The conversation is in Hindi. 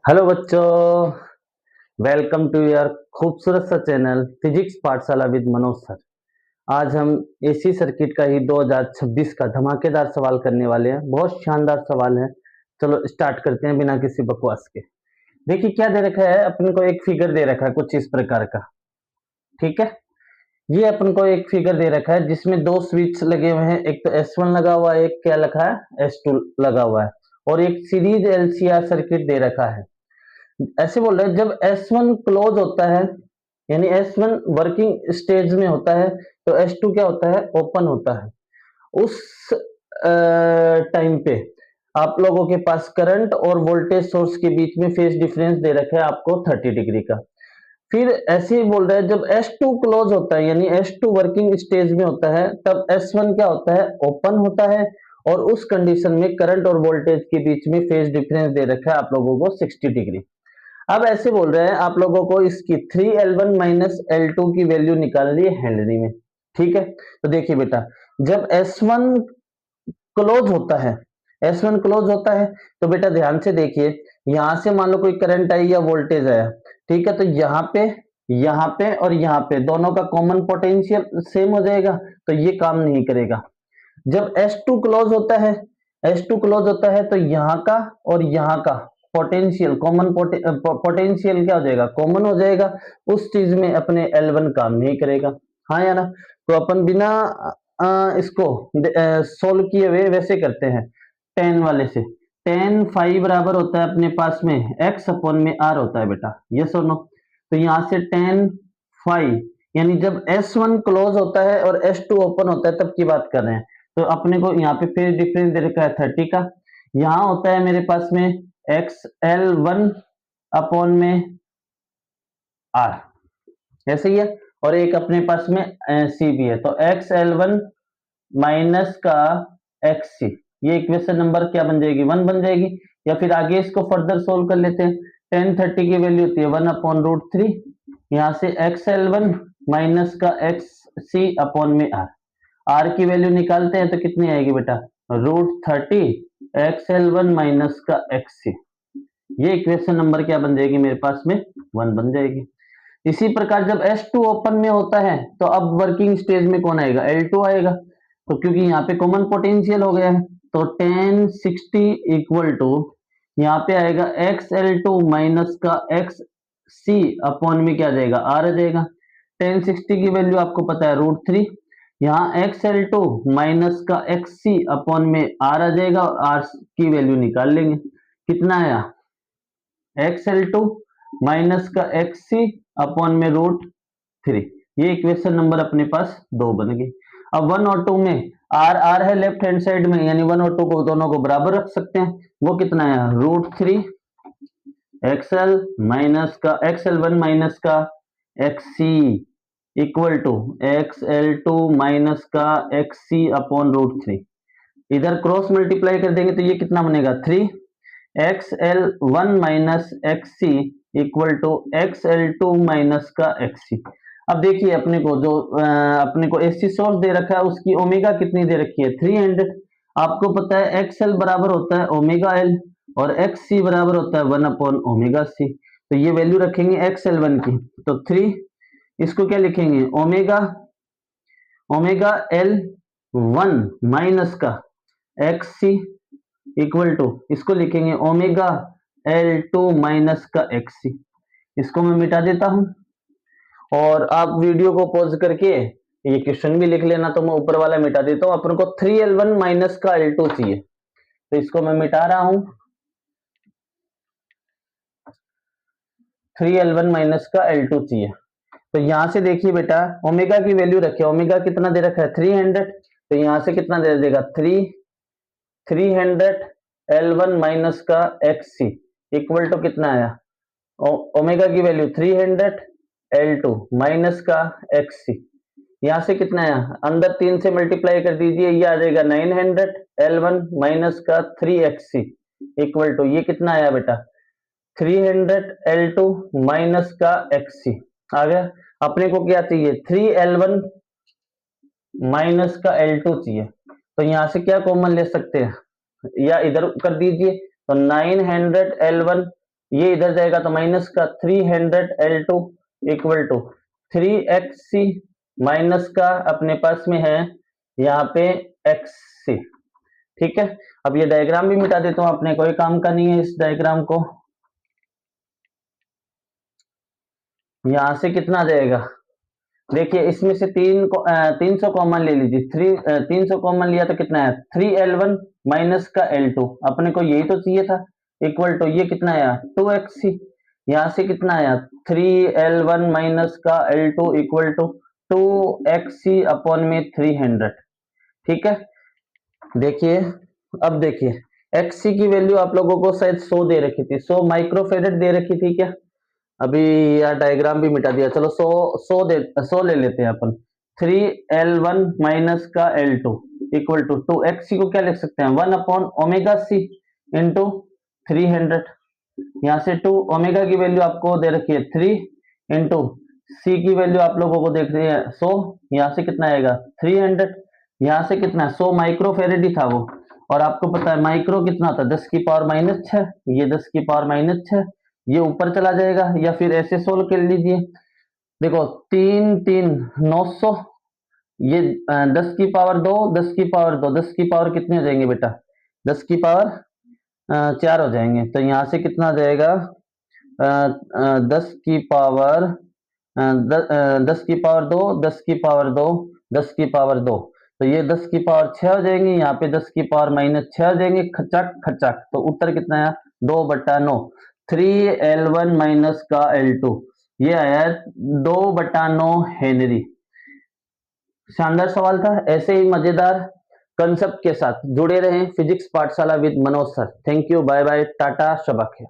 हेलो बच्चों, वेलकम टू योर खूबसूरत सा channel physics Pathshala with Manoj sir. आज हम एसी सर्किट का ही 2026 का धमाकेदार सवाल करने वाले हैं। बहुत शानदार सवाल है। चलो स्टार्ट करते हैं बिना किसी बकवास के। देखिए क्या दे रखा है, अपन को एक फिगर दे रखा है कुछ इस प्रकार का। ठीक है, ये अपन को एक फिगर दे रखा है जिसमें दो स्विच लगे हुए हैं। एक तो S1 लगा हुआ है, एक क्या लिखा है S2 लगा हुआ है, और एक सीरीज LCR सर्किट दे रखा है। ऐसे बोल रहे हैं जब S1 क्लोज होता है यानी S1 वर्किंग स्टेज में होता है तो S2 क्या होता है, ओपन होता है। उस टाइम पे आप लोगों के पास करंट और वोल्टेज सोर्स के बीच में फेज डिफरेंस दे रखा है आपको 30 डिग्री का। फिर ऐसे ही बोल रहे हैं जब S2 क्लोज होता है यानी S2 वर्किंग स्टेज में होता है तब S1 क्या होता है, ओपन होता है। और उस कंडीशन में करंट और वोल्टेज के बीच में फेज डिफरेंस दे रखा है आप लोगों को 60 डिग्री। अब ऐसे बोल रहे हैं आप लोगों को इसकी 3L1 माइनस L2 की वैल्यू निकालनी है हेनरी में। ठीक है, तो देखिए बेटा, जब S1 क्लोज होता है, S1 क्लोज होता है तो बेटा ध्यान से देखिए, यहां से मान लो कोई करंट आई या वोल्टेज आया। ठीक है, तो यहाँ पे और यहाँ पे दोनों का कॉमन पोटेंशियल सेम हो जाएगा, तो ये काम नहीं करेगा। जब S2 क्लोज होता है, S2 क्लोज होता है तो यहाँ का और यहाँ का पोटेंशियल कॉमन पोटेंशियल क्या हो जाएगा, कॉमन हो जाएगा। उस चीज में अपने L1 काम नहीं करेगा। हाँ या ना? तो अपन बिना इसको सोल्व किए हुए वैसे करते हैं। टेन वाले से टेन फाइव बराबर होता है अपने पास में x अपॉन में r होता है बेटा, ये सुनो। तो यहाँ से टेन फाइव यानी जब S1 क्लोज होता है और S2 ओपन होता है तब की बात कर रहे हैं। तो अपने को यहाँ पे फेज डिफरेंस दे रखा है 30 का। यहाँ होता है मेरे पास में XL1 अपॉन में R, ऐसे ही है। और एक अपने पास में C भी है, तो XL1 माइनस का XC, ये इक्वेशन नंबर क्या बन जाएगी, 1 बन जाएगी। या फिर आगे इसको फर्दर सोल्व कर लेते हैं। टेन 30 की वैल्यू होती है 1 अपॉन रूट 3। यहाँ से XL1 माइनस का XC अपॉन में R, आर की वैल्यू निकालते हैं तो कितनी आएगी बेटा, रूट 30 XL1 माइनस का XC। ये इक्वेशन नंबर क्या बन जाएगी मेरे पास में, 1 बन जाएगी। इसी प्रकार जब S2 ओपन में होता है तो अब वर्किंग स्टेज में कौन आएगा, L2 आएगा। तो क्योंकि यहाँ पे कॉमन पोटेंशियल हो गया है तो 1060 इक्वल टू यहाँ पे आएगा XL2 माइनस का XC अपॉन में क्या आ जाएगा, R आ जाएगा। 1060 की वैल्यू आपको पता है रूट 3, यहाँ XL2 माइनस का XC अपॉन में R आ जाएगा और R की वैल्यू निकाल लेंगे। कितना आया, XL2 माइनस का XC अपॉन में रूट 3। ये इक्वेशन नंबर अपने पास 2 बन गई। अब 1 और 2 में R R है लेफ्ट हैंड साइड में, यानी 1 और 2 को दोनों को बराबर रख सकते हैं। वो कितना है, रूट 3 XL माइनस का XL1 माइनस का XC equal to XL2 minus का XC अपॉन रूट 3। इधर क्रॉस मल्टीप्लाई कर देंगे तो ये कितना बनेगा, 3 XL1 minus XC equal to XL2 minus का XC। अब देखिए अपने को जो अपने को AC सोर्स दे रखा है उसकी ओमेगा कितनी दे रखी है, 300। आपको पता है XL बराबर होता है ओमेगा L और XC बराबर होता है 1 अपॉन ओमेगा C। तो ये वैल्यू रखेंगे XL1 की, तो 3, इसको क्या लिखेंगे, ओमेगा L1 माइनस का XC इक्वल टू, इसको लिखेंगे ओमेगा L2 माइनस का XC। इसको मैं मिटा देता हूं और आप वीडियो को पॉज करके ये क्वेश्चन भी लिख लेना। तो मैं ऊपर वाला मिटा देता हूं, अपन को 3L1 माइनस का L2 चाहिए, तो इसको मैं मिटा रहा हूं। 3L1 माइनस का L2 चाहिए, तो यहां से देखिए बेटा ओमेगा की वैल्यू रखिए, ओमेगा कितना दे रखा है 300, तो यहां से कितना दे देगा 300 L1 माइनस का XC इक्वल टू कितना आया, ओमेगा की वैल्यू 300 L2 माइनस का XC। यहां से कितना आया, अंदर 3 से मल्टीप्लाई कर दीजिए, ये आ जाएगा 900 L1 माइनस का 3XC इक्वल टू ये कितना आया बेटा, 300 L2 माइनस का XC आ गया। अपने को क्या चाहिए, 3L1 माइनस का L2 चाहिए, तो यहां से क्या कॉमन ले सकते हैं या इधर कर दीजिए, तो 900 L1 ये इधर जाएगा तो माइनस का 300L2 equal to 3xc minus का अपने पास में है यहाँ पे xc। ठीक है, अब ये डायग्राम भी मिटा देता हूं, अपने कोई काम का नहीं है इस डायग्राम को। यहां से कितना जाएगा, देखिए इसमें से 300 कॉमन ले लीजिए, 300 कॉमन लिया तो कितना है 3L1 माइनस का L2, अपने को यही तो चाहिए था, इक्वल टू ये कितना आया 2xc। यहां से कितना आया 3L1 माइनस का L2 equal to 2xc upon में 300। ठीक है, देखिए अब देखिए xc की वैल्यू आप लोगों को शायद 100 दे रखी थी, 100 माइक्रोफेरेड दे रखी थी क्या, अभी यार डायग्राम भी मिटा दिया, चलो 100 ले लेते हैं अपन। 3L1 माइनस का L2 इक्वल टू 2xc को क्या लिख सकते हैं 1 अपॉन ओमेगा सी इंटू 300। यहाँ से 2 ओमेगा की वैल्यू आपको दे रखी है 3 इंटू सी की वैल्यू आप लोगों को देख रही है 100, यहाँ से कितना आएगा 300, यहाँ से कितना 100 माइक्रोफेरेड ही था वो, और आपको पता है माइक्रो कितना था 10 की पावर माइनस 6, ये 10 की पावर माइनस 6, ये ऊपर चला जाएगा, या फिर ऐसे सोल्व कर लीजिए। देखो 3 3 900, ये 10 की पावर 2, 10 की पावर 2, 10 की पावर कितने हो जाएंगे बेटा 10 की पावर 4 हो जाएंगे, तो यहाँ से कितना आ जाएगा 10 की पावर 10 की पावर 2, 10 की पावर 2, 10 की पावर 2, तो ये 10 की पावर 6 हो जाएंगे, यहाँ पे 10 की पावर माइनस 6 हो जाएंगे, खचक खचक, तो उत्तर कितना आया 2/9, 3L1 माइनस का L2, ये आया 2/9 हेनरी। शानदार सवाल था, ऐसे ही मजेदार कंसेप्ट के साथ जुड़े रहें physics Pathshala with Manoj sir. Thank you, bye bye, tata, शबा खैर।